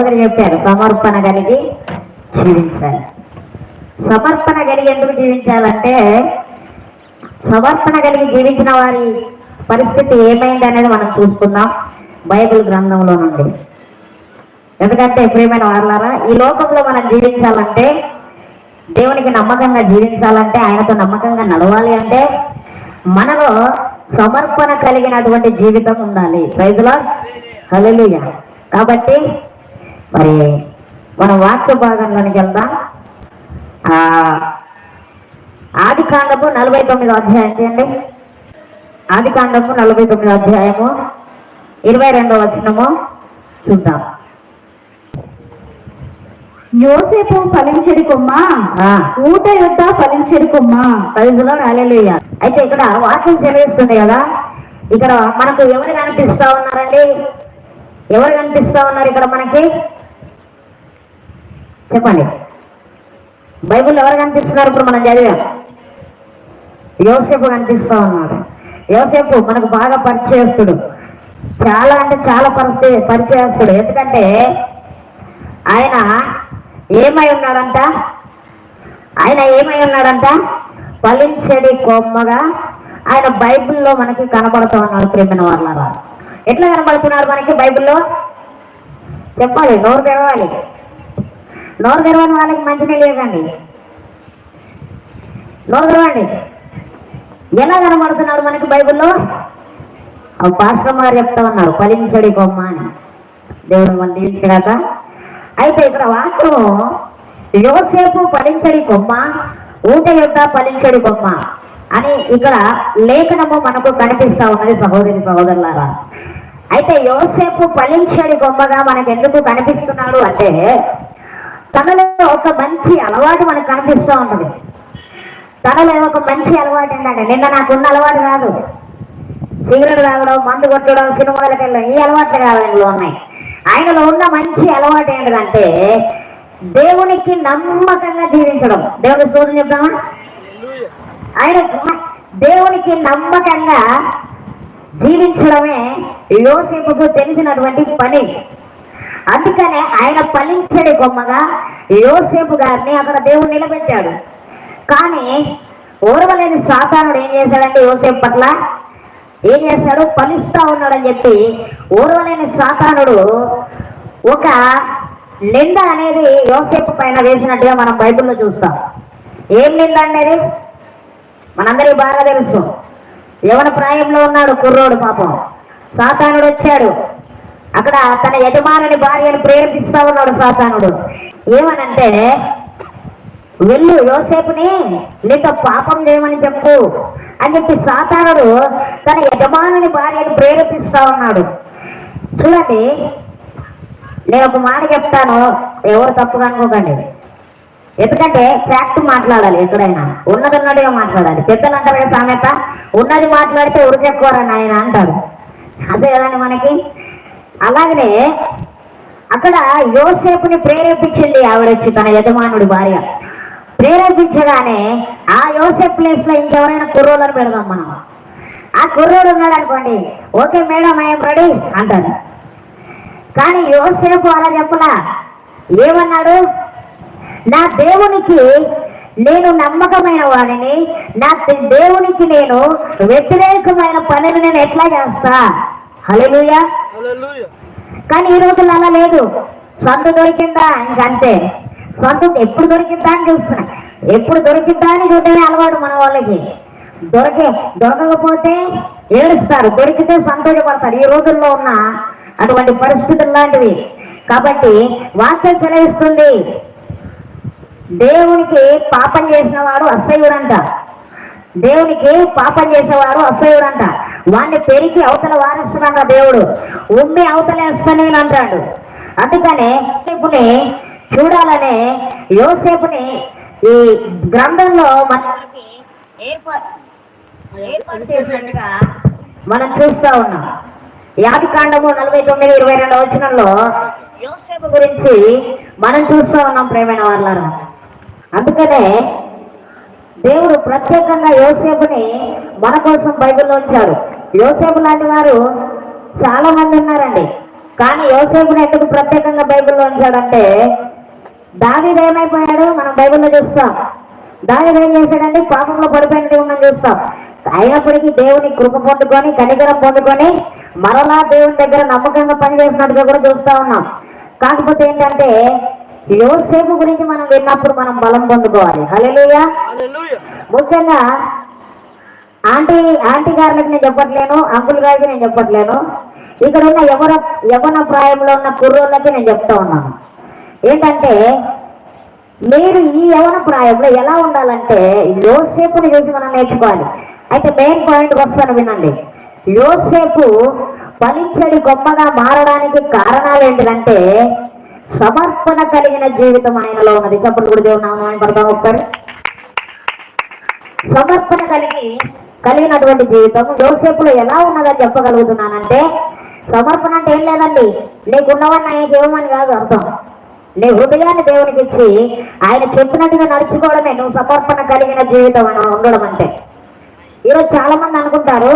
సహోదరి చెప్పారు, సమర్పణ కలిగి జీవించాలి. సమర్పణ కలిగి ఎందుకు జీవించాలంటే, సమర్పణ కలిగి జీవించిన వారి పరిస్థితి ఏమైంది అనేది మనం చూసుకుందాం బైబిల్ గ్రంథంలో నుండి. ఎందుకంటే ప్రియమైన వారలారా, ఈ లోకంలో మనం జీవించాలంటే, దేవునికి నమ్మకంగా జీవించాలంటే, ఆయనతో నమ్మకంగా నడవాలి అంటే మనలో సమర్పణ కలిగినటువంటి జీవితం ఉండాలి. ప్రైజ్ లార్డ్, హల్లెలూయా. కాబట్టి మరి మనం వాక్య భాగంలోనికి వెళ్దాం. ఆది కాండము 49వ అధ్యాయం చేయండి. ఆది కాండము 49వ అధ్యాయము 22వ వచనము చూద్దాం. యోసేపు ఫలించెడి కొమ్మ, ఊట యొద్ద ఫలించెడి కొమ్మ. ప్రైజ్ లార్డ్, హల్లెలూయా. అయితే ఇక్కడ వాక్యం చదివిస్తుంది కదా, ఇక్కడ మనకు ఎవరు కనిపిస్తా ఉన్నారండి? ఎవరు కనిపిస్తా ఉన్నారు ఇక్కడ మనకి? చెప్పండి. బైబిల్ ఎవరు కనిపిస్తున్నారు? ఇప్పుడు మనం చదివాం, యోసేపు కనిపిస్తా ఉన్నాడు. యోసేపు మనకు బాగా పరిచయస్తుడు, చాలా అంటే చాలా పరిచయస్తుడు. ఎందుకంటే ఆయన ఏమై ఉన్నాడంట? ఫలించడి కొమ్మగా ఆయన బైబిల్లో మనకి కనబడుతూ ఉన్నాడు. ప్రియమైన వాళ్ళారా, ఎట్లా కనబడుతున్నాడు మనకి బైబిల్లో? చెప్పాలి, నోరు తెరవాలి. నోరు తెరవని వాళ్ళకి మంచిగా లేదండి. నోరు తెరవండి. ఎలా కనబడుతున్నాడు మనకి బైబిల్లో? పాస్టర్ గారు చెప్తా ఉన్నారు, ఫలించడి కొమ్మ అని. దేవుడు మనం దీవించాక. అయితే ఇక్కడ వాక్యం యోసేపు ఫలించడి కొమ్మ, ఊట యొద్ద ఫలించడి కొమ్మ అని ఇక్కడ లేఖనము మనకు కనిపిస్తా ఉన్నది సహోదరులారా. అయితే యోసేపు ఫలించడి కొమ్మగా మనకు ఎందుకు కనిపిస్తున్నాడు అంటే, తనలో ఒక మంచి అలవాటు మనకు కనిపిస్తూ ఉంటుంది. తనలో ఒక మంచి అలవాటు ఏంటంటే, నిన్న నాకున్న అలవాటు కాదు సిగరెట్ తాగడం, మందు కొట్టడం, సినిమాలకు వెళ్ళడం, ఈ అలవాట్లు కాదు ఆయనలో ఉన్నాయి. ఆయనలో ఉన్న మంచి అలవాటు ఏంటంటే దేవునికి నమ్మకంగా జీవించడం. దేవుని స్తోత్రం చెప్తామా? ఆయన దేవునికి నమ్మకంగా జీవించడమే యోసేపుకు తెలిసినటువంటి పని. అందుకనే ఆయన ఫలించడి కొమ్మగా యోసేపు గారిని అక్కడ దేవుడు నిలబెట్టాడు. కానీ ఓర్వలేని సాతానుడు ఏం చేశాడంటే యోసేపు పట్ల ఏం చేశాడు? ఫలిస్తా ఉన్నాడని చెప్పి ఓర్వలేని సాతానుడు ఒక నింద అనేది యోసేపు పైన వేసినట్టుగా మనం బైబిల్లో చూస్తాం. ఏం నింద అనేది మనందరికీ బాగా తెలుసు. యవన ప్రాయంలో ఉన్నాడు కుర్రోడు, పాపం సాతానుడు వచ్చాడు. అక్కడ తన యజమానుని భార్యను ప్రేరేపిస్తా ఉన్నాడు సాతానుడు. ఏమనంటే, వెళ్ళు యోసేపుని నీతో పాపం చేయమని చెప్పు అని చెప్పి సాతానుడు తన యజమానుని భార్యను ప్రేరేపిస్తా ఉన్నాడు. చూడండి, నేను ఒక మాట చెప్తాను, ఎవరు తప్పుగా అనుకోకండి. ఎందుకంటే ఫ్యాక్ట్ మాట్లాడాలి, ఎక్కడైనా ఉన్నది ఉన్నట్టుగా మాట్లాడాలి. పెద్దలు అంటారు కదా సామెత, ఉన్నది మాట్లాడితే ఉరికెక్కువరని ఆయన అంటారు. అదే కదండి మనకి. అలాగనే అక్కడ యోసేపుని ప్రేరేపించింది ఆవిడొచ్చి, తన యజమానుడి భార్య ప్రేరేపించగానే ఆ యోసేపు ప్లేస్ లో ఇంకెవరైనా కుర్రోళ్ళని పెడదాం మనం. ఆ కుర్రోడు ఉన్నాడు అనుకోండి, ఓకే మేడం ఐఎమ్ రెడీ అంటారు. కానీ యోసేపు అలా చెప్పలా. ఏమన్నాడు? నా దేవునికి నేను నమ్మకమైన వాడిని, నా దేవునికి నేను వ్యతిరేకమైన పనిని నేను ఎట్లా చేస్తా? హల్లెలూయా. కానీ ఈ రోజుల్లో అలా లేదు. సొంత దొరికిందా ఇంకంతే. సొంత ఎప్పుడు దొరికిందా అని చూస్తున్నా, ఎప్పుడు దొరికిందా అని చూడటమే అలవాటు మన వాళ్ళకి. దొరకకపోతే ఏడుస్తారు, దొరికితే సంతోషపడతారు. ఈ రోజుల్లో ఉన్న అటువంటి పరిస్థితులు లాంటివి. కాబట్టి వాక్యం సెలవిస్తుంది, దేవునికి పాపం చేసిన వాడు అసహ్యుడంట. దేవునికి పాపం చేసేవాడు అసహ్యుడంట. వాడిని పెరిగి అవతల వారేస్తున్నాడు దేవుడు, ఉమ్మి అవతలేస్తానే అంటాడు. అందుకనే యోసేపుని చూడాలనే యోసేపుని ఈ గ్రంథంలో మనకి ఏర్పాటు చేసినట్టుగా మనం చూస్తా ఉన్నాం. ఆది కాండము 49:22 వచనంలో యోసేపు గురించి మనం చూస్తూ ఉన్నాం ప్రియమైన వాళ్ళారా. అందుకనే దేవుడు ప్రత్యేకంగా యోసేపుని మన కోసం బైబిల్లో ఉంచాడు. యోసేపు లాంటి వారు చాలా మంది ఉన్నారండి. కానీ యోసేపుని ఎందుకు ప్రత్యేకంగా బైబిల్లో ఉంచాడంటే దావీదు ఏమైపోయాడు మనం బైబిల్లో చూస్తాం. దావీదు ఏం చేశాడంటే పాపంలో పడిపోయినట్టు ఉందని చూస్తాం. అయినప్పటికీ దేవుని కృప పొందుకొని కనికరం పొందుకొని మరలా దేవుని దగ్గర నమ్మకంగా పనిచేసినట్టుగా కూడా చూస్తా ఉన్నాం. కాకపోతే ఏంటంటే యోసేపు గురించి మనం విన్నప్పుడు మనం బలం పొందుకోవాలి. హల్లెలూయా. ముఖ్యంగా ఆంటీ గారికి నేను చెప్పట్లేను, అంకుల్ గారికి నేను చెప్పట్లేను, ఇక్కడ ఉన్న యవన ప్రాయంలో ఉన్న కుర్రోళ్ళకి నేను చెప్తా ఉన్నాను. ఏంటంటే మీరు ఈ యవన ప్రాయంలో ఎలా ఉండాలంటే యోసేపుని చూసి మనం నేర్చుకోవాలి. అయితే మెయిన్ పాయింట్కి వస్తాను వినండి. యోసేపు ఫలించడి గొప్పగా మారడానికి కారణాలు ఏంటంటే సమర్పణ కలిగిన జీవితం ఆయనలో ఉన్నది. చెప్పండి కూడా దేవుడు నామం పడతాం ఒకసారి. సమర్పణ కలిగినటువంటి జీవితం యోసేపులో ఎలా ఉన్నదని చెప్పగలుగుతున్నానంటే సమర్పణ అంటే ఏం లేదండి, నీకున్నవన్నీ ఆయనకి ఇవ్వమని కాదు అర్థం. నీ హృదయాన్ని దేవునికి ఇచ్చి ఆయన చెప్పినట్టుగా నడుచుకోవడమే నువ్వు సమర్పణ కలిగిన జీవితం అని ఉండడం అంటే. ఈరోజు చాలా మంది అనుకుంటారు,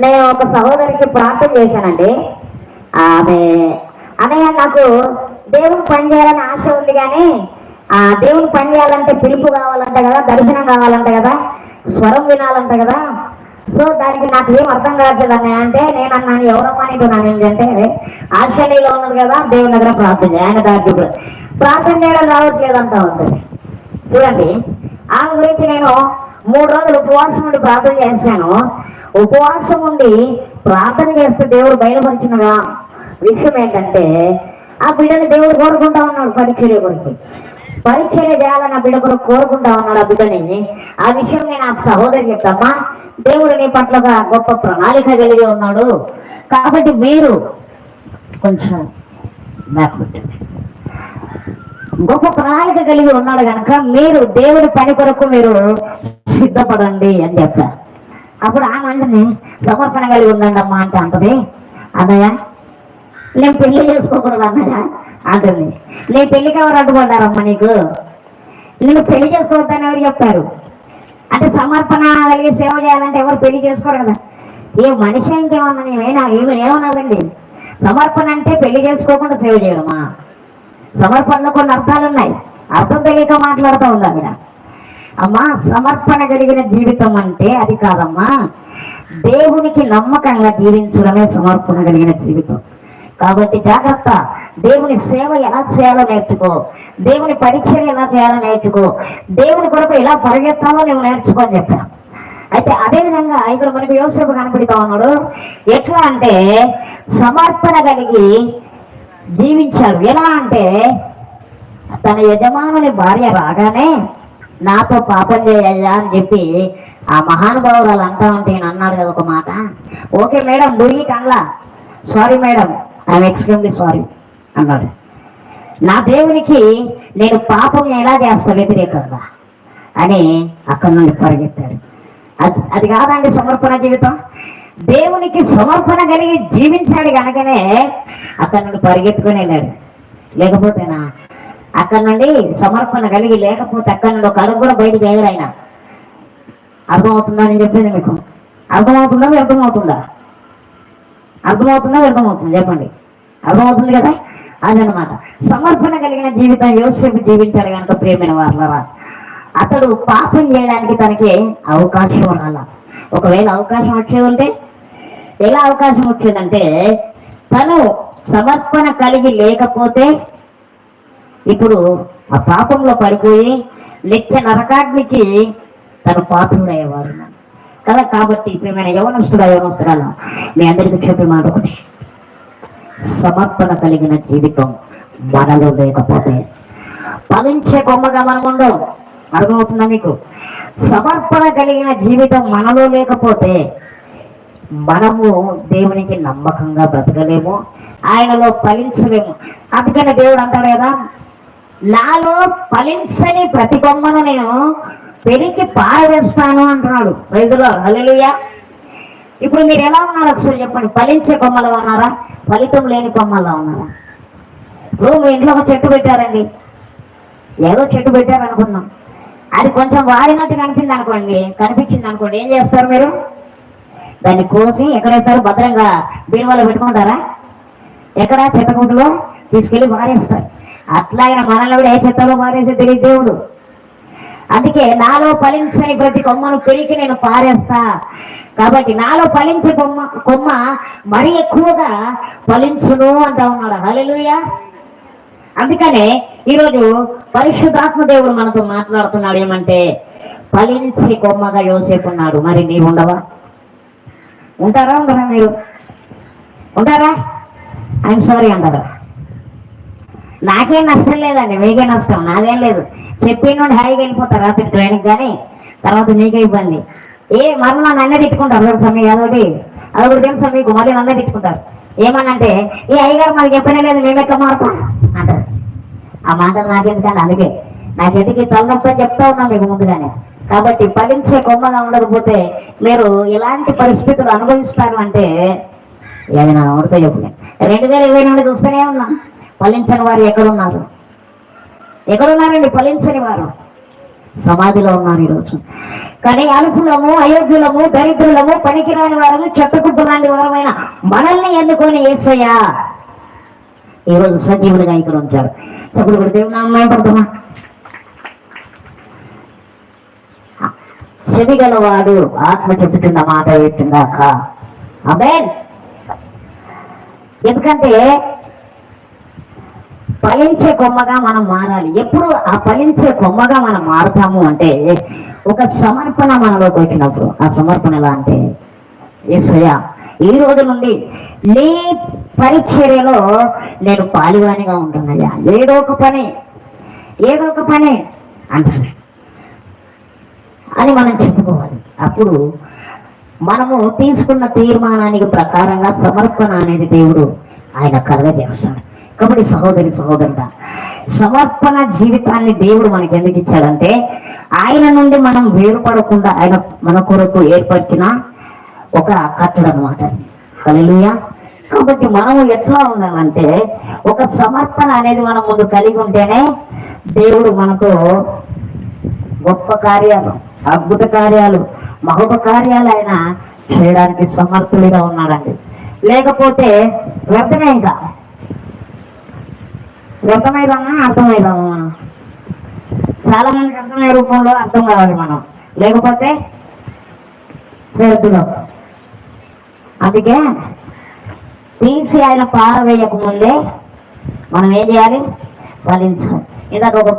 నేను ఒక సహోదరికి ప్రార్థన చేశానండి, ఆమె అన్నయ్య నాకు దేవుని పని చేయాలని ఆశ ఉంది, కానీ ఆ దేవుని పని చేయాలంటే పిలుపు కావాలంట కదా, దర్శనం కావాలంట కదా, స్వరం వినాలంట కదా, సో దానికి నాకు ఏం అర్థం కావట్లేదు అన్నయ్య అంటే నేను అన్నాను ఎవరమ్మా నీకున్నాను ఏంటంటే ఆశ్చర్యంలో ఉన్నది కదా దేవుని దగ్గర ప్రార్థన చేయాలి, ఆయన దాటి ప్రార్థన చేయడం రావట్లేదు అంటా ఉంటుంది. చూడండి ఆమె గురించి నేను 3 రోజులు ఉపవాసం ఉండి ప్రార్థన చేశాను. ఉపవాసం ఉండి ప్రార్థన చేస్తే దేవుడు బయలుపరిచిన విషయం ఏంటంటే ఆ బిడ్డని దేవుడు కోరుకుంటా ఉన్నాడు. పరీక్షల గురించి పరీక్షలు చేయాలని ఆ బిడ్డ కూడా కోరుకుంటా ఉన్నాడు ఆ బిడ్డని. ఆ విషయం నేను ఆ సహోదరి చెప్తామా, దేవుడు నీ పట్ల గొప్ప ప్రణాళిక కలిగి ఉన్నాడు, కాబట్టి మీరు కొంచెం గొప్ప ప్రణాళిక కలిగి ఉన్నాడు కనుక మీరు దేవుడి పని కొరకు మీరు సిద్ధపడండి అని చెప్తారు. అప్పుడు ఆమె అంటే సమర్పణ కలిగి ఉండండి అమ్మా అంటే అంటది, అన్నయ్య నేను పెళ్లి చేసుకోకూడదు అన్నయ్య అంటుంది. నేను పెళ్లికి ఎవరు అడ్డుపడ్డారమ్మా నీకు, నేను పెళ్లి చేసుకోవద్దని ఎవరు చెప్పారు అంటే సమర్పణ కలిగి సేవ చేయాలంటే ఎవరు పెళ్లి చేసుకోరు కదా. ఏ మనిషి ఇంకేమన్నా ఏమన్నదండి, సమర్పణ అంటే పెళ్లి చేసుకోకుండా సేవ చేయడమా? సమర్పణలో కొన్ని అర్థాలు ఉన్నాయి, అర్థం తెలియక మాట్లాడుతూ ఉందా మీరు. అమ్మా సమర్పణ కలిగిన జీవితం అంటే అది కాదమ్మా, దేవునికి నమ్మకంగా జీవించడమే సమర్పణ కలిగిన జీవితం. కాబట్టి జాగ్రత్త, దేవుని సేవ ఎలా చేయాలో నేర్చుకో, దేవుని పరీక్షలు ఎలా చేయాలో నేర్చుకో, దేవుని కొరకు ఎలా పరిగెత్తాలో నువ్వు నేర్చుకో అని చెప్పాను. అయితే అదేవిధంగా ఇక్కడ మనకి యోసేపు కనపడుతూ ఉన్నాడు. ఎట్లా అంటే సమర్పణ కలిగి జీవించాడు. ఎలా అంటే తన యజమానుని భార్య రాగానే నాతో పాపం చేయ్యా అని చెప్పి ఆ మహానుభావురాలు అంటా ఉంటే నేను అన్నాడు కదా ఒక మాట, okay madam Dewey కన్లా, sorry madam I'm extremely sorry అన్నాడు. నా దేవునికి నేను పాపం ఎలా చేస్తా వ్యతిరేకంగా అని అక్కడి నుండి పరిగెత్తాడు. అది కాదండి సమర్పణ జీవితం. దేవునికి సమర్పణ కలిగి జీవించాడు కనుకనే అక్కడి నుండి పరిగెత్తుకొని వెళ్ళాడు. లేకపోతేనా అక్కడి నుండి సమర్పణ కలిగి లేకపోతే అక్కడి నుండి ఒక అడుగు కూడా బయటికి వెళ్ళాడు ఆయన. అర్థమవుతుందా నేను చెప్పేది మీకు? అర్థమవుతుందా వ్యర్థమవుతుందా? అర్థమవుతుందా వ్యర్థమవుతుంది చెప్పండి? అర్థమవుతుంది కదా. అదనమాట సమర్పణ కలిగిన జీవితం యోసేపు జీవించాడు కనుక ప్రియమైన వాళ్ళరా అతడు పాపం చేయడానికి తనకి అవకాశం రాల. ఒకవేళ అవకాశం వచ్చే ఉంటే ఎలా అవకాశం వచ్చేదంటే తను సమర్పణ కలిగి లేకపోతే ఇప్పుడు ఆ పాపంలో పడిపోయి నిత్య నరకాగ్నికి తను పాత్రుడయ్యేవాడు కదా. కాబట్టి ప్రియమైన యవనస్తురాలు మీ అందరికీ చెప్పే మాట ఒకటి, సమర్పణ కలిగిన జీవితం మనలో లేకపోతే ఫలించే కొమ్మగా మనం ఉండవు. అర్థమవుతుందా మీకు? సమర్పణ కలిగిన జీవితం మనలో లేకపోతే మనము దేవునికి నమ్మకంగా బ్రతకలేము, ఆయనలో ఫలించలేము. అందుకని దేవుడు అంటాడు కదా, నాలో ఫలించని ప్రతి కొమ్మను నేను పెరిగి పారవేస్తాను అంటున్నాడు. రైతులో హల్లెలూయా. ఇప్పుడు మీరు ఎలా ఉన్నారు ఒకసారి చెప్పండి, ఫలించే కొమ్మలో ఉన్నారా, ఫలితం లేని కొమ్మల్లో ఉన్నారా? ఇప్పుడు మీ ఇంట్లో ఒక చెట్టు పెట్టారండి, ఏదో చెట్టు పెట్టారనుకున్నాం, అది కొంచెం వాడినట్టు కనిపించింది అనుకోండి, ఏం చేస్తారు మీరు? దాన్ని కోసి ఎక్కడేస్తారు? భద్రంగా బీరువాలో పెట్టుకుంటారా? ఎక్కడ చెత్తకుంటలో తీసుకెళ్ళి పారేస్తారు. అట్లా ఆయన మనల్ని కూడా ఏ చెత్తలో పారేసే తెలియదు దేవుడు. అందుకే నాలో ఫలించని ప్రతి కొమ్మను పెరిగి నేను పారేస్తా. కాబట్టి నాలో ఫలించే కొమ్మ మరీ ఎక్కువగా ఫలించును అంటా ఉన్నాడు. హల్లెలూయా. అందుకనే ఈరోజు పరిశుద్ధాత్మ దేవుడు మనతో మాట్లాడుతున్నాడు. ఏమంటే ఫలించే కొమ్మగా యోసేపు ఉన్నాడు. మరి నీవు ఉండవా? ఉంటారా? ఉండరా? మీరు ఉంటారా? ఐఎమ్ సారీ అంటారా? నాకేం నష్టం లేదండి, మీకే నష్టం, నాదేం లేదు. చెప్పిన నుండి హాయిగా వెళ్ళిపోతారు రాత్రి ట్రైన్కి, కానీ తర్వాత మీకే ఇబ్బంది. మరలా నన్నే తిట్టుకుంటారు తెలుసా? మీకు అదొకటి తెలుసా మీకు? మళ్ళీ నన్నే తిట్టుకుంటారు. ఏమనంటే ఈ అయ్యగారు మనకి చెప్పనే లేదు, మేము ఎట్లా మారుతాం అంటారు. ఆ మాటలు నాకెందుకండి? అందుకే నాకెందుకు తలనొప్పి చెప్తా ఉన్నాం మీకు ముందుగానే. కాబట్టి ఫలించే కొమ్మగా ఉండకపోతే మీరు ఎలాంటి పరిస్థితులు అనుభవిస్తారు అంటే ఏదైనా నోడితే చెప్పలే. 2020 నుండి చూస్తూనే ఉన్నాం. ఫలించని వారు ఎక్కడున్నారు? ఎక్కడున్నారండి? ఫలించని వారు సమాధిలో ఉన్నారు ఈరోజు. కానీ అల్పులము, అయోగ్యులము, దరిద్రులము, పనికిరాని వారము, చెత్తకుట్టు లాంటి వారమైన మనల్ని ఎన్నుకొని యేసయ్య ఈరోజు సజీవుడిగా ఇక్కడ ఉంచారు. ఇప్పుడు కూడా దేవుని అమ్మాయి పడుతున్నా. చెవి గలవాడు ఆత్మ చెప్పుతున్న మాట వింటుందాక. ఆమేన్. ఎందుకంటే ఫలించే కొమ్మగా మనం మారాలి. ఎప్పుడు ఆ ఫలించే కొమ్మగా మనం మారుతాము అంటే ఒక సమర్పణ మనలోకి వచ్చినప్పుడు. ఆ సమర్పణ ఎలా అంటే, యేసయ్య ఈ రోజు నుండి నీ పరిచర్యలో నేను పాలివానిగా ఉంటున్నాయా, ఏదో ఒక పని అంటాను అని మనం చెప్పుకోవాలి. అప్పుడు మనము తీసుకున్న తీర్మానానికి ప్రకారంగా సమర్పణ అనేది దేవుడు ఆయన కలగజేస్తాడు. కాబట్టి సహోదరుడా, సమర్పణ జీవితాన్ని దేవుడు మనకి ఎందుకు ఇచ్చాడంటే ఆయన నుండి మనం వేరుపడకుండా ఆయన మన కొరకు ఏర్పరిచిన ఒక కట్టడం అన్నమాట. హల్లెలూయా. కాబట్టి మనము ఎట్లా ఉండాలంటే ఒక సమర్పణ అనేది మనం ముందు కలిగి ఉంటేనే దేవుడు మనతో గొప్ప కార్యాలు, అద్భుత కార్యాలు, మహోప కార్యాలు ఆయన చేయడానికి సమర్థుడిగా ఉన్నాడండి. లేకపోతే వ్యర్థమే. ఇంకా వ్యర్థమైదామా అర్థమైదామా? మనం చాలా మందికి అర్థమయ్యే రూపంలో అర్థం కావాలి మనం, లేకపోతే వ్యర్థులం. అందుకే తీసి ఆయన పారవేయక ముందే మనం ఏం చేయాలి? ఫలించాలి. ఇందాక ఒక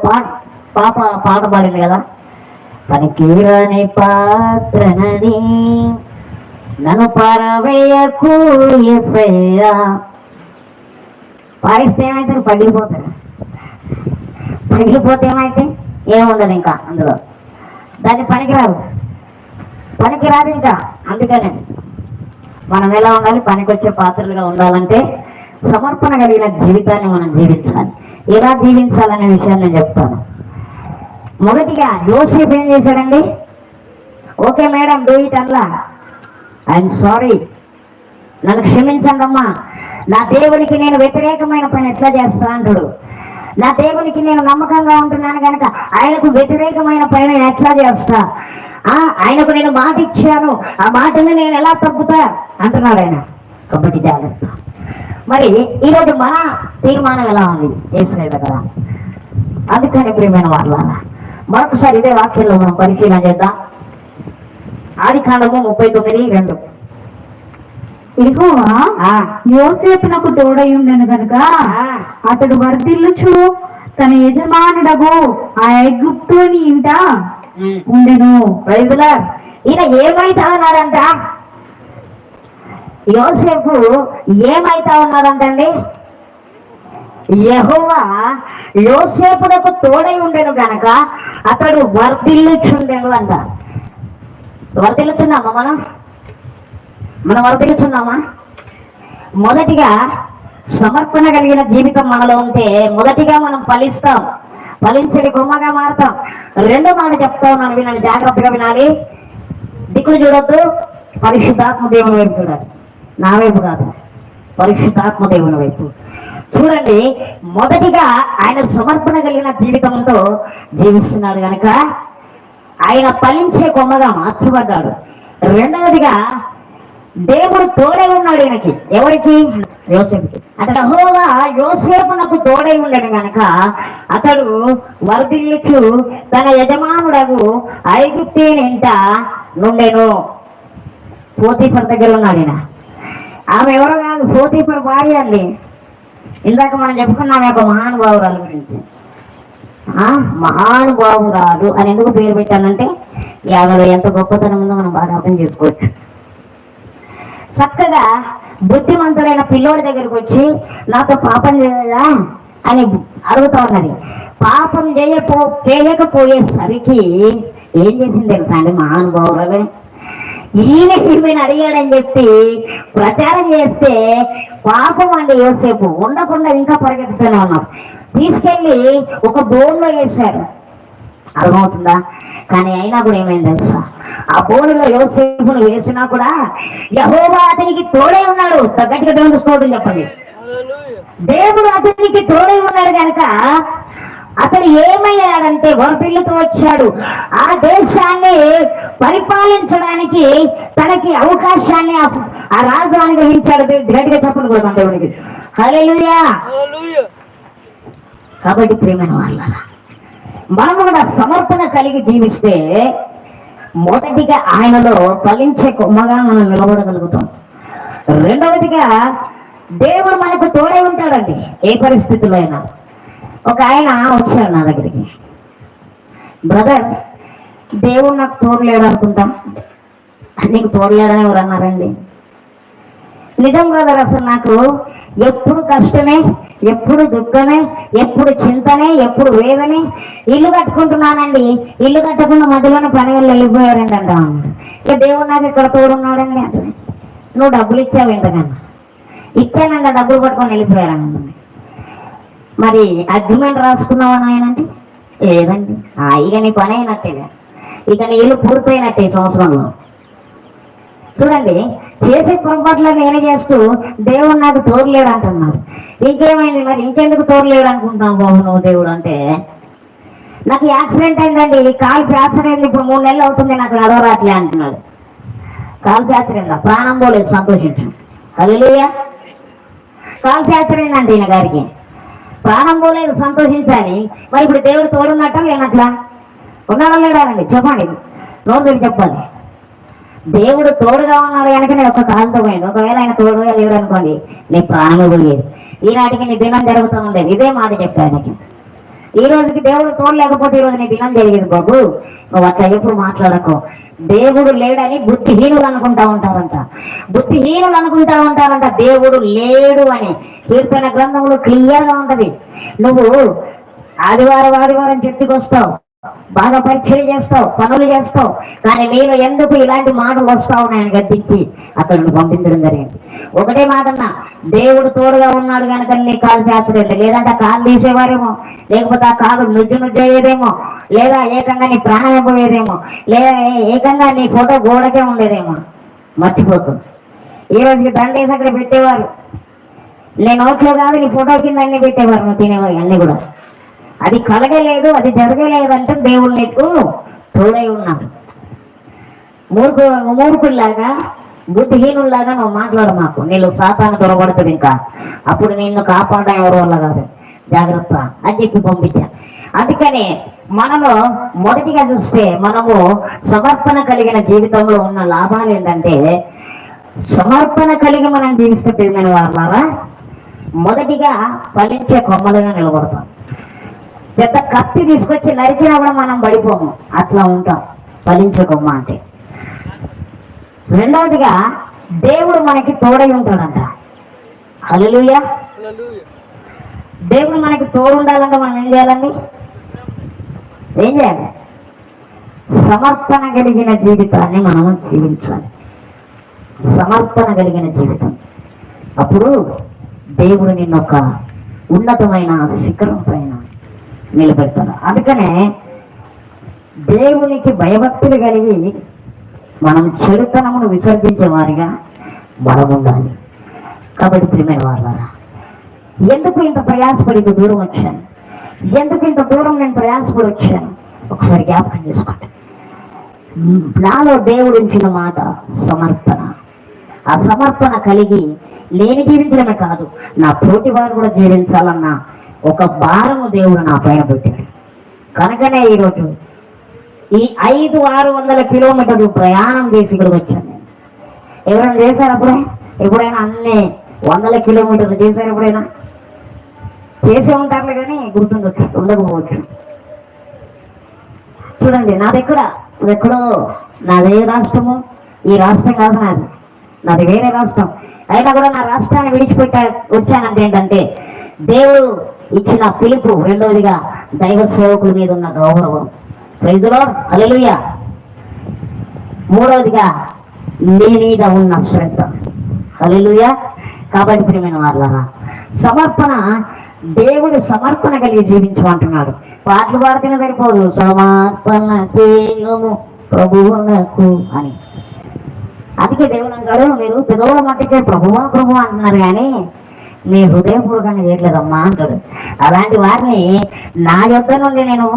పాట పాడింది కదా, పనికిరాని పాత్రనని నన్ను పారవేయకు యేసయ్యా. పారిస్తే ఏమైతే పగిలిపోతే ఏమైతే ఏముండదు ఇంకా అందులో, దాన్ని పనికిరాదు ఇంకా. అందుకనే మనం ఎలా ఉండాలి? పనికొచ్చే పాత్రలుగా ఉండాలంటే సమర్పణ కలిగిన జీవితాన్ని మనం జీవించాలి. ఎలా జీవించాలనే విషయాన్ని నేను చెప్తాను. మొదటిగా యోసేపు ఏం చేశాడండి? ఓకే మేడం, డూ ఇట్ అన్లా, ఐఎమ్ సారీ, నన్ను క్షమించండి అమ్మా, నా దేవునికి నేను వ్యతిరేకమైన పని ఎట్లా చేస్తా అంటాడు. నా దేవునికి నేను నమ్మకంగా ఉంటున్నాను కనుక ఆయనకు వ్యతిరేకమైన పని నేను ఎట్లా చేస్తా, ఆయనకు నేను మాట ఇచ్చాను, ఆ మాటని నేను ఎలా తప్పుతా అంటున్నాడు ఆయన. కాబట్టి జాగ్రత్త. మరి ఈరోజు మన తీర్మానం ఎలా ఉంది యేసయ్య దగ్గర? అందుకని ప్రియమైన వాళ్ళ మరొకసారి ఇదే వాక్యంలో మనం పరిశీలన చేద్దాం. ఆదికాండము 39:2. యెహోవా యోసేపునకు తోడై ఉండెను గనుక అతడు వర్ధిల్లుచు తన యజమానుడగు ఆ ఐగుప్తుని ఇంట ఉండెను. ఈయన ఏమైతా ఉన్నాడంట? యోసేపు ఏమైతా ఉన్నాడంటండి? యెహోవా యోసేపునకు తోడై ఉండెను గనక అతడు వర్ధిల్లుచుండెను అంట. వర్ధిల్లుతున్నామా మనం వర్ధిల్లుతున్నామా? మొదటిగా సమర్పణ కలిగిన జీవితం మనలో ఉంటే మొదటిగా మనం ఫలిస్తాం, ఫలించడి కొమ్మగా మారుతాం. రెండో మాట చెప్తా ఉన్నాను, వినండి, జాగ్రత్తగా వినాలి. దిక్కులు చూడొద్దు, పరిశుద్ధాత్మ దేవుని వైపు చూడాలి. నా వైపు కాదు, పరిశుద్ధాత్మ దేవుని వైపు చూడండి. మొదటిగా ఆయన సమర్పణ కలిగిన జీవితంతో జీవిస్తున్నాడు కనుక ఆయన ఫలించే కొమ్మగా మార్చబడ్డాడు. రెండవదిగా దేవుడు తోడై ఉన్నాడు ఈయనకి. ఎవరికి? యోసేపుకి. అతడు యెహోవా యోసేపునకు తోడై ఉండడు గనక అతడు వర్ధిల్లుచు తన యజమానుడగు ఐగుప్తీయునింట నుండెను. పోతీఫర్ దగ్గర ఉన్నాడు ఈయన. ఆమె ఎవరో కాదు, పోతీఫర్ భార్య అండి. ఇందాక మనం చెప్పుకున్నాం ఒక మహానుభావురాలు గురించి. మహానుభావురాలు అని ఎందుకు పేరు పెట్టానంటే ఆమెలో ఎంత గొప్పతనం ఉందో మనం బాగా అర్థం చేసుకోవచ్చు. చక్కగా బుద్ధిమంతుడైన పిల్లోడి దగ్గరికి వచ్చి నాతో పాపం చేయదా అని అడుగుతా ఉన్నది. పాపం చేయకపోయేసరికి ఏం చేసింది తెలుసా అండి మహానుభావురాలు? ఈమెను అడిగాడని చెప్పి ప్రచారం చేస్తే పాపం అండి యోసేపు ఉండకుండా ఇంకా పరిగెత్తుతూనే ఉన్నాం. తీసుకెళ్ళి ఒక బోన్లో వేశారు. అర్థమవుతుందా? కానీ అయినా కూడా ఏమైంది తెలుసా? ఆ బోనులో యోసేపును వేసినా కూడా యెహోవా అతనికి తోడై ఉన్నాడు. గట్టిగా దేవుని స్తోత్రం చెప్పండి. దేవుడు అతనికి తోడై ఉన్నాడు కనుక అతను ఏమయ్యాడంటే వర్ధిల్లుతూ వచ్చాడు. ఆ దేశాన్ని పరిపాలించడానికి తనకి అవకాశాన్ని ఆ రాజు అనుగ్రహించాడు. గట్టిగా చెప్పండి కూడా మన దేవునికి హల్లెలూయా. కాబట్టి ప్రియమైన వాళ్ళారా, మనము కూడా సమర్పణ కలిగి జీవిస్తే మొదటిగా ఆయనలో ఫలించే కొమ్మగా మనం నిలబడగలుగుతాం. రెండవదిగా దేవుడు మనకు తోడై ఉంటాడండి ఏ పరిస్థితుల్లో అయినా. ఒక ఆయన వచ్చాడు నా దగ్గరికి, బ్రదర్ దేవుడు నాకు తోడలేడు అనుకుంటాం. నీకు తోడలేడని ఎవరు అన్నారండి? నిజం బ్రదర్, అసలు నాకు ఎప్పుడు కష్టమే, ఎప్పుడు దుఃఖమే, ఎప్పుడు చింతనే, ఎప్పుడు వేదనే. ఇల్లు కట్టుకుంటున్నానండి, ఇల్లు కట్టకుండా మధ్యలోనే పని వాళ్ళు వెళ్ళిపోయారండి అంటా. ఇక దేవుడు నాకు ఇక్కడ తోడున్నాడండి అంటే నువ్వు డబ్బులు ఇచ్చావు ఎంతకన్నా? ఇచ్చానండి, డబ్బులు పట్టుకొని వెళ్ళిపోయారండి. మరి అగ్రిమెంట్ రాసుకున్నావా నాయనంటే లేదండి. ఇక నీ పని అయినట్టేగా, ఇక నీ ఇల్లు పూర్తయినట్టే ఈ సంవత్సరంలో. చూడండి, చేసే పొరపాట్లను నేనే చేస్తూ దేవుడు నాకు తోడలేడు అంటున్నారు. ఇంకేమైంది మరి? ఇంకెందుకు తోడలేడు అనుకుంటున్నావు బాబు నువ్వు దేవుడు అంటే? నాకు యాక్సిడెంట్ అయిందండి, కాలు ఫ్రాక్చర్ అయింది, ఇప్పుడు 3 నెలలు అవుతుంది, నాకు నడవరాట్లే అంటున్నాడు. కాలు ఫ్రాక్చర్ అయిందా? ప్రాణం పోలేదు, సంతోషించు. హల్లెలూయా. కాలు ఫ్రాక్చర్ అయిందండి ఈయన గారికి, ప్రాణం పోలేదు, సంతోషించాలి. మరి ఇప్పుడు దేవుడు తోడున్నట్ట లేనట్లా? ఉన్నాడా లేడానండి? చెప్పండి, నోరు మీరు చెప్పాలి. దేవుడు తోడుగా ఉన్నాడు కనుక నేను ఒక కాలుతో పోయింది. ఒకవేళ ఆయన తోడుగా లేడు అనుకోండి, నీ ప్రాణమే పోయేది. ఈనాటికి నీ దినం జరుగుతూ ఉండేది. ఇదే మాట చెప్పాను ఆయనకి. ఈ రోజుకి దేవుడు తోడు లేకపోతే ఈరోజు నీ దినం జరిగేది బాబు. నువ్వు అట్లా ఎప్పుడు మాట్లాడకు. దేవుడు లేడని బుద్ధిహీనులు అనుకుంటా ఉంటారంట. బుద్ధిహీనులు అనుకుంటా ఉంటారంట దేవుడు లేడు అని. కీర్తన గ్రంథంలో క్లియర్గా ఉంటది. నువ్వు ఆదివారం చెట్టుకు వస్తావు, బాగా పరీక్షలు చేస్తావు, పనులు చేస్తావు, కానీ నీలో ఎందుకు ఇలాంటి మాటలు వస్తావు ఆయన గద్దించి అక్కడ పంపించడం జరిగింది. ఒకటే మాట అన్నా, దేవుడు తోడుగా ఉన్నాడు కనుక నీ కాలు చేస్తలేదు, లేదంటే కాలు తీసేవారేమో, లేకపోతే ఆ కాలు నుజ్జయ్యేదేమో, లేదా ఏకంగా నీ ప్రాణం పోయేదేమో, లేదా ఏకంగా నీ ఫోటో గోడకే ఉండేదేమో. మర్చిపోతుంది. ఈ రోజుకి దండేసి అక్కడ పెట్టేవారు. నేను నోట్లో కాదు నీ ఫోటో కింద అన్ని పెట్టేవారు, నువ్వు తినేవారు అన్ని కూడా. అది కలగలేదు, అది జరగలేదంటే దేవుడు నీకు తోడై ఉన్నాడు. మూర్ఖుల్లాగా బుద్ధిహీనుల్లాగా నువ్వు మాట్లాడు మాకు. నీళ్ళు సాతాను దొరబడుతుంది, ఇంకా అప్పుడు నిన్ను కాపాడడం ఎవరి వల్ల కాదు, జాగ్రత్త అని చెప్పి పంపించా. అందుకని మనలో మొదటిగా చూస్తే మనము సమర్పణ కలిగిన జీవితంలో ఉన్న లాభాలు ఏంటంటే, సమర్పణ కలిగి మనం జీవిస్తే ప్రియమైన వారు మొదటిగా ఫలించే కొమ్మలుగా నిలబడతాం. పెద్ద కత్తి తీసుకొచ్చి నరికినా కూడా మనం పడిపోము, అట్లా ఉంటాం ఫలించే కొమ్మ అంటే. రెండవదిగా దేవుడు మనకి తోడై ఉంటాడంట. హల్లెలూయా. దేవుడు మనకి తోడు ఉండాలంటే మనం ఏం చేయాలండి? ఏం చేయాలి? సమర్పణ కలిగిన జీవితాన్ని మనం జీవించాలి. సమర్పణ కలిగిన జీవితం. అప్పుడు దేవుడు నిన్ను ఒక ఉన్నతమైన శిఖరం పైన నిలబెడతాడు. అందుకనే దేవునికి భయభక్తులు కలిగి మనం చెడుతనమును విసర్జించే వారిగా మనం ఉండాలి. కాబట్టి ప్రియమైన వారులారా, ఎందుకు ఇంత ప్రయాసపడి ఇంత దూరం వచ్చాను? ఎందుకు ఇంత దూరం నేను ప్రయాసపడి వచ్చాను? ఒకసారి జ్ఞాపకం చేసుకోండి. నాలో దేవుడు ఇచ్చిన మాట సమర్పణ. ఆ సమర్పణ కలిగి నేను జీవించడమే కాదు, నా తోటి వారు కూడా జీవించాలన్న ఒక భారము దేవుడు నా పైన పెట్టాడు. కనుకనే ఈరోజు ఈ 500-600 కిలోమీటర్లు ప్రయాణం చేసి ఇక్కడికి వచ్చాను నేను. ఎవరైనా చేశారు అప్పుడే? ఎప్పుడైనా అన్ని 100 కిలోమీటర్లు చేశారు? ఎప్పుడైనా చేసే ఉంటారులే, కానీ గుర్తుండొచ్చు, ఉండకపోవచ్చు. చూడండి, ఎక్కడో నాదే రాష్ట్రము, ఈ రాష్ట్రం కాదు నాది వేరే రాష్ట్రం. అయినా కూడా నా రాష్ట్రాన్ని వచ్చానంటే ఏంటంటే దేవుడు ఇచ్చిన పిలుపు, రెండవదిగా దైవ సేవకుల మీద ఉన్న గౌరవం. ప్రైజ్ ది లార్డ్, హల్లెలూయా. మూడవదిగా నీ మీద ఉన్న శ్రద్ధ, హల్లెలూయా. కాబట్టి ప్రియమైన వాళ్ళారా, సమర్పణ, దేవుడు సమర్పణ కలిగి జీవించమంటున్నాడు. పాటలు పాడితేనే సరిపోదు, సమర్పణ చేయము ప్రభువునకు అని. అందుకే దేవుడు అంటాడు, మీరు పెదవుల మట్టికే ప్రభువా ప్రభు అంటున్నారు కానీ మీ హృదయపూర్వకంగా చేయట్లేదమ్మా అంటాడు. అలాంటి వారిని నా యొద్ద నుండి నేను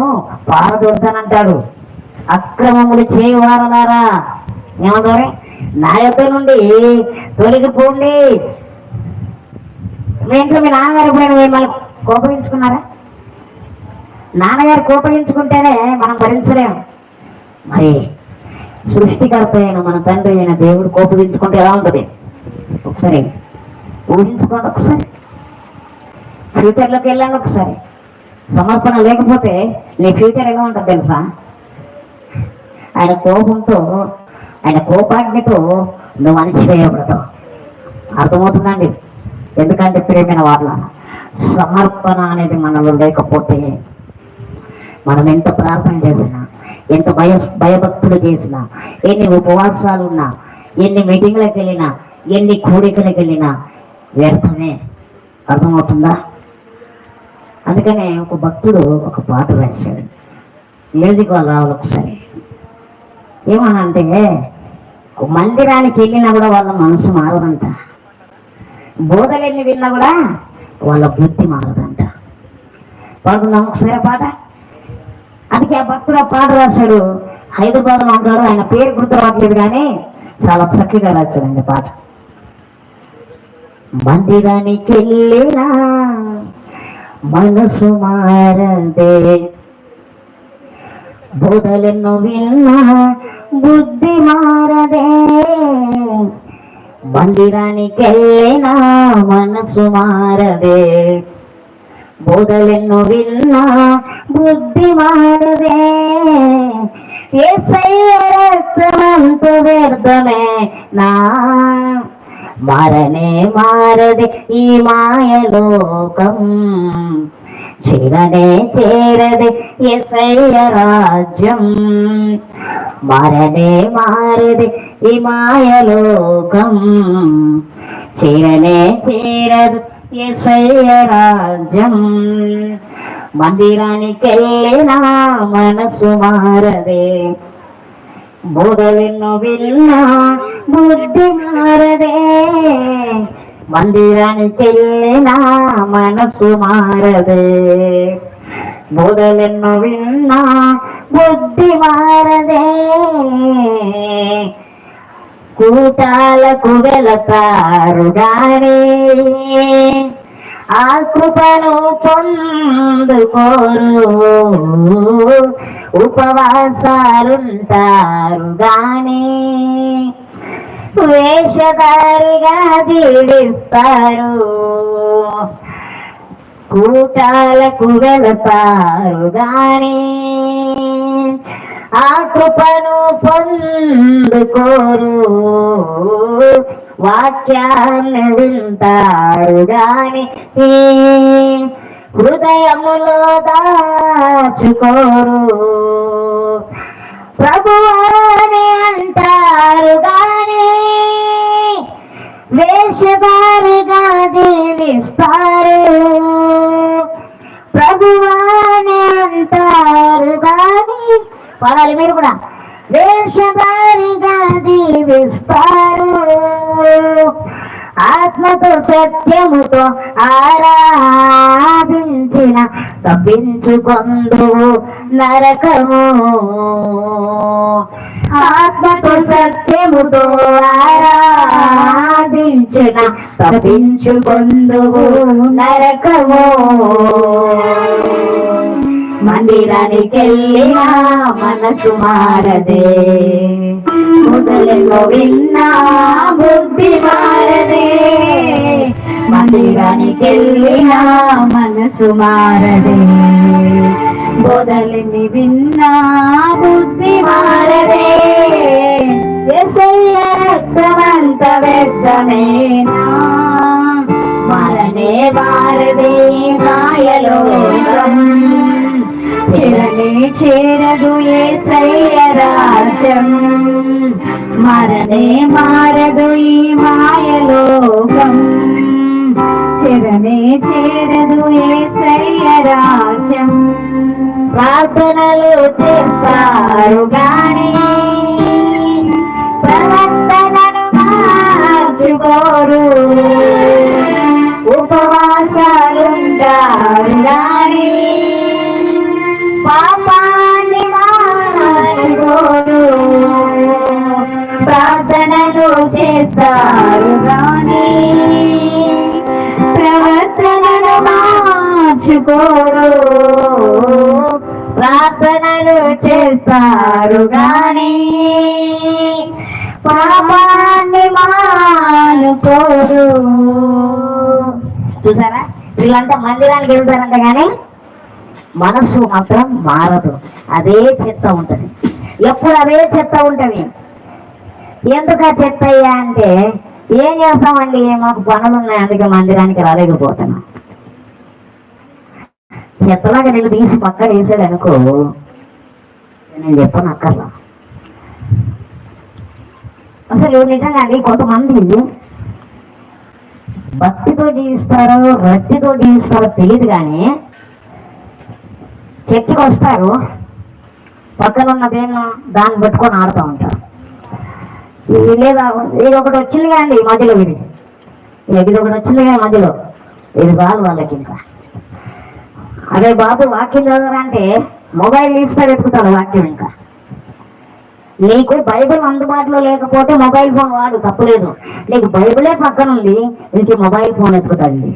పారదోస్తానంటాడు. అక్రమములు చేయవారలారా, ఏమంటారు? నా యొద్ద నుండి తొలగిపోండి. మీ ఇంట్లో మీ నాన్నగారు ఎప్పుడైనా మిమ్మల్ని కోపగించుకున్నారా? నాన్నగారు కోపగించుకుంటేనే మనం భరించలేము. మరి సృష్టికర్త అయిన మన తండ్రి అయిన దేవుడు కోపగించుకుంటే ఎలా ఉంటుంది? ఒకసారి ఊహించుకోండి. ఒకసారి ఫ్యూచర్లోకి వెళ్ళండి. ఒకసారి సమర్పణ లేకపోతే నీ ఫ్యూచర్ ఎలా ఉంటుంది తెలుసా? ఆయన కోపంతో, ఆయన కోపాగ్నితో నువ్వు అణిచివేయబడతావు. అర్థమవుతుందండి? ఎందుకంటే ప్రియమైన వాళ్ళ, సమర్పణ అనేది మనలో లేకపోతే మనం ఎంత ప్రార్థన చేసినా, ఎంత భయభక్తులు చేసినా, ఎన్ని ఉపవాసాలు ఉన్నా, ఎన్ని మీటింగ్లకు వెళ్ళినా, ఎన్ని కోరికలకు వెళ్ళినా వ్యర్థమే. అర్థమవుతుందా? అందుకనే ఒక భక్తుడు ఒక పాట రాశాడు. మ్యూజిక్ వాళ్ళు రావాలి ఒకసారి. ఏమనంటే, మందిరానికి వెళ్ళినా కూడా వాళ్ళ మనసు మారదంట, బోధలు వెళ్ళి విన్నా కూడా వాళ్ళ బుద్ధి మారదంట. పాడుకుందాం ఒకసారి పాట. అందుకే ఆ భక్తుడు ఆ పాట రాశాడు. హైదరాబాద్లో ఉంటాడు, ఆయన పేరు గుర్తు రావట్లేదు కానీ చాలా చక్కగా రాశాడండి పాట. మందిరానికి వెళ్ళినా మనసు మారదే, బోధలెన్నో విన్నా బుద్ధి మారదే. మందిరానికి వెళ్ళినా మనసు మారదే, బోధలెన్నో విన్నా బుద్ధి మారదే. యేసయ్య రక్తమంతా వ్యర్థమే నా, మారనే మారదే ఈ మాయలోకం, చేరనే చేరదే యేసయ్య రాజ్యం. మారనే మారదే ఈ మాయలోకం, చేరనే చేరదు యేసయ్య రాజ్యం. మందిరానికి వెళ్ళినా మనసు మారదే, బోధలెన్నో విన్నా బుద్ధి మారదే. మందిరానికి వెళ్ళినా మనసు మారదే, బోధలెన్నో విన్నా బుద్ధి మారదే. కూటాలకు వెళతారు గాని ఆ కృపను పొందుకోరు, ఉపవాసాలుంటారు గాని వేషధారిగా జీవిస్తారు. కూటాలకు వెళతారు గాని ఆ కృపను పొందుకోరు, వాక్యాన్ని వింటారు గాని హృదయములో దాచుకోరు. ప్రభువాని అంటారు గాని వేషధారిగా జీవిస్తారు. ప్రభువాని అంటారు గాని, పడాలి మీరు కూడా, వేషధారిగా జీవిస్తారు. ఆత్మతో సత్యముతో ఆరాధించిన తప్పించుకొందువు నరకము. ఆత్మతో సత్యముతో ఆరాధించిన తప్పించుకొందువు నరకము. మందిరానికెళ్ళినా మనసు మారదే, మొదలలో విన్నా బుద్ధి మారదే. మందిరానికెళ్ళినా మనసు మారదే, బోధలని విన్నా బుద్ధి మారదే. యేసయ్య రక్తమంత వ్యర్థమేనా, మరణే మారదే మాయలోకం. చెరనే చేరదు యేసయ్య రాజ్యం, మరణే మారదు ఈ మాయలోకం. చెరనే చేరదు యేసయ్య రాజ్యం. ప్రార్థనలు చేస్తారు గాని ప్రవర్తనను మార్చుకోరు, ఉపవాసాలుంటారు గాని పాపాన్ని మార్చుకోరు. ప్రార్థనలు చేస్తారు గాని ప్రవర్తనను మార్చుకోరు. ప్రార్థనలు చేస్తారు గాని పాపాన్ని మానుకోరు. చూసారా, వీళ్ళంతా మందిరానికి వెళ్తారంట కానీ మనసు మాత్రం మారదు, అదే చెత్త ఉంటది. ఎప్పుడు అదే చెత్త ఉంటది. ఎందుకు ఆ చెత్త అయ్యా అంటే, ఏం చేస్తామండి, మాకు పనులు ఉన్నాయి అందుకే మందిరానికి రాలేకపోతున్నా. చెత్తలాగా నేను తీసి పక్కన వేసాడు అనుకో, నేను చెప్పను అక్కర్లా. అసలు నిజంగా అండి కొంతమంది భక్తితో జీవిస్తారో రక్తితో జీవిస్తారో తెలియదు కానీ చెట్టుకు వస్తారు, పక్కన ఉన్న దేన్ని దాన్ని పెట్టుకొని ఆడుతూ ఉంటారు. లేదా ఇది ఒకటి వచ్చింది కానీ మధ్యలో ఇది ఒకటి వచ్చింది కానీ మధ్యలో ఇది చాలు వాళ్ళకి. ఇంకా అదే బాబు వాక్యం చదవరా అంటే మొబైల్ ఇస్తాడు, ఎత్తుకుతాడు వాక్యం. ఇంకా నీకు బైబిల్ అందుబాటులో లేకపోతే మొబైల్ ఫోన్ వాడు, తప్పులేదు. నీకు బైబిలే పక్కన ఉంది, ఇంక మొబైల్ ఫోన్ ఎత్తుకుతాడు.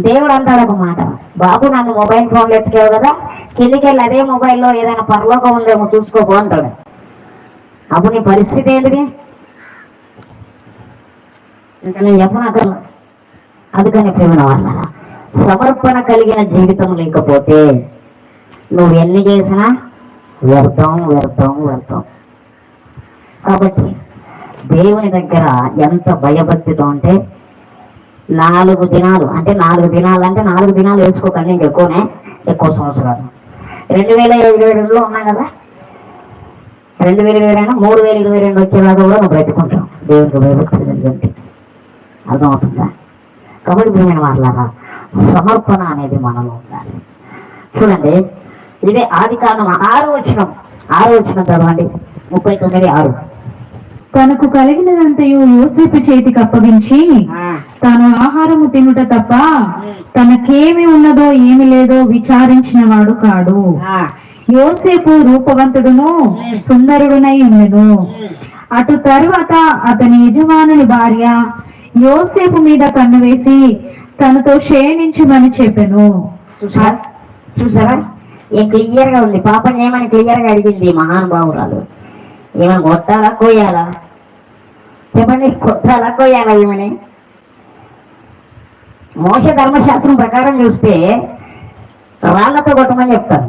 దేవుడు అంటాడు ఒక మాట, బాబు నన్ను మొబైల్ ఫోన్లో ఎత్తుకేవు కదా, కిందికి వెళ్ళి అదే మొబైల్లో ఏదైనా పరలోకం ఉందేమో చూసుకోపో అంటాడు. అప్పుడు నీ పరిస్థితి ఏంటిది? ఇంకా నేను చెప్పనక్కర్లా. అందుకని ప్రేమ వాళ్ళ సమర్పణ కలిగిన జీవితం లేకపోతే నువ్వు ఎన్ని చేసినా వ్యర్థం వ్యర్థం వ్యర్థం. కాబట్టి దేవుని దగ్గర ఎంత భయభక్తితో ఉంటే 4 దినాలు అంటే 4 దినాలు అంటే 4 దినాలు వేసుకోకండి, ఇంకెక్కువనే, ఎక్కువ సంవత్సరాలు. 2022లో ఉన్నాం కదా, 2022 3022 వచ్చేలాగా కూడా నువ్వు బ్రతుకుంటావు దేవునికి భయభక్తి కలిగి. అర్థమవుతుందా? కాబట్టి ప్రియమైన వాళ్ళారా, సమర్పణ అనేది మనలో ఉండాలి. చూడండి, ఇదే ఆదికాండం 6వ వచనం చదవండి, 39:6. తనకు కలిగినదంతయు యోసేపు చేతికి అప్పగించి తాను ఆహారము తినుట తప్ప తనకేమి ఉన్నదో ఏమి లేదో విచారించిన వాడు కాడు. యోసేపు రూపవంతుడును సుందరుడునై ఉండెను. అటు తరువాత అతని యజమానుని భార్య యోసేపు మీద కన్ను వేసి తనతో శయనించుమని చెప్పెను. చూసారా, ఏం క్లియర్ గా ఉంది. పాపం ఏమని క్లియర్ గా అడిగింది మహానుభావురాలు, ఏమైనా కొట్టాలా కోయాలా చెప్పండి, కొట్టాలా కోయాలా ఏమని? మోషే ధర్మశాస్త్రం ప్రకారం చూస్తే రాళ్లతో కొట్టమని చెప్తారు.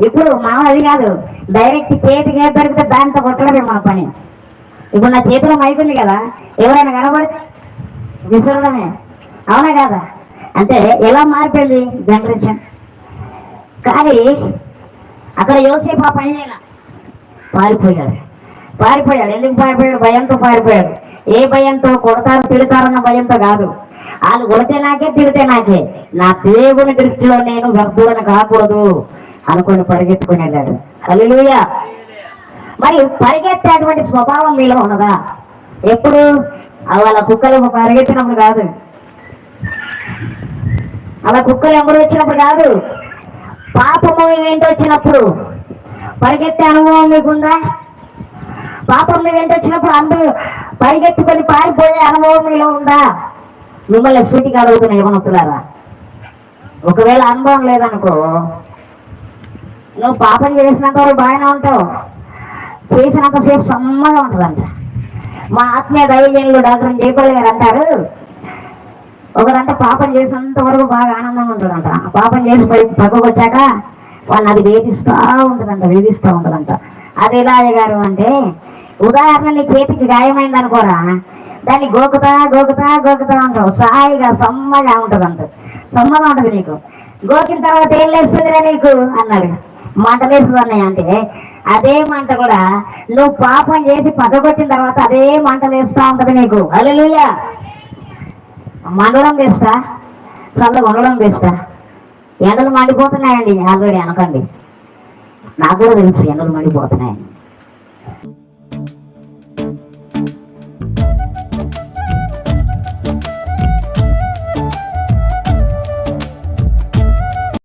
ఇప్పుడు మనం అది కాదు, డైరెక్ట్ చేతికి ఏ దొరికితే దాంతో కొట్టడమే మన పని. ఇప్పుడు నా చేతిలో మైక్ ఉంది కదా, ఎవరైనా కనబడితే విసరడమే, అవునా కాదా? అంటే ఎలా మారిపోయింది జనరేషన్. కానీ అక్కడ యోసేపు ఆ పని పారిపోయాడు. ఎందుకు పారిపోయాడు? భయంతో పారిపోయాడు. ఏ భయంతో? కొడతారు తిడతారన్న భయంతో కాదు. వాళ్ళు కొడితే నాకే, తిడితే నాకే, నా దేవుని దృష్టిలో నేను వ్యర్థులను కాకూడదు అనుకుని పరిగెత్తుకుని వెళ్ళాడు. హల్లెలూయా. మరి పరిగెత్తేటువంటి స్వభావం మీలో ఉన్నదా? ఎప్పుడు? వాళ్ళ కుక్కలు పరిగెత్తినప్పుడు కాదు, అలా కుక్కలు ఎవరు వచ్చినప్పుడు కాదు, పాపము వెంట వచ్చినప్పుడు పరిగెత్తే అనుభవం మీకుందా? పాపం మీ వెంట వచ్చినప్పుడు అందరూ పరిగెత్తుకొని పారిపోయే అనుభవం మీలో ఉందా? మిమ్మల్ని సూటిగా అడుగుతున్న యవనస్తులారా, ఒకవేళ అనుభవం లేదనుకో, నువ్వు పాపం చేసినంత వరకు బాగానే ఉంటావు, చేసినంతసేపు సమ్మగా ఉంటుందంట. మా ఆత్మీయ దైవజనులు డాక్టర్ జయపల్లి గారు అంటారు, ఒకడంట పాపం చేసినంత వరకు బాగా ఆనందంగా ఉంటుందంట. పాపం చేసి పక్కకు వచ్చాక వాళ్ళని అది వేధిస్తూ ఉంటుందంట. అది ఎలా అయ్యగారు అంటే, ఉదాహరణ నీ చేతికి గాయమైంది అనుకోరా, దాన్ని గోకుతా ఉంటావు, సాయిగా సమ్మగా ఉంటుందంట. సమ్మగా ఉంటుంది నీకు. గోకిన తర్వాత ఏం లేస్తుందిరా నీకు అన్నాడు. మంట లేస్తుంది అన్నయ్య అంటే, అదే మంట కూడా నువ్వు పాపం చేసి పక్కకొచ్చిన తర్వాత అదే మంట లేస్తూ ఉంటుంది నీకు. హల్లెలూయా. మండడం బెస్టా, చల్లగా ఉండడం బెస్టా? ఎండలు మండిపోతున్నాయండి ఆల్రెడీ అనకండి, నాకు కూడా తెలుసు ఎండలు మండిపోతున్నాయని.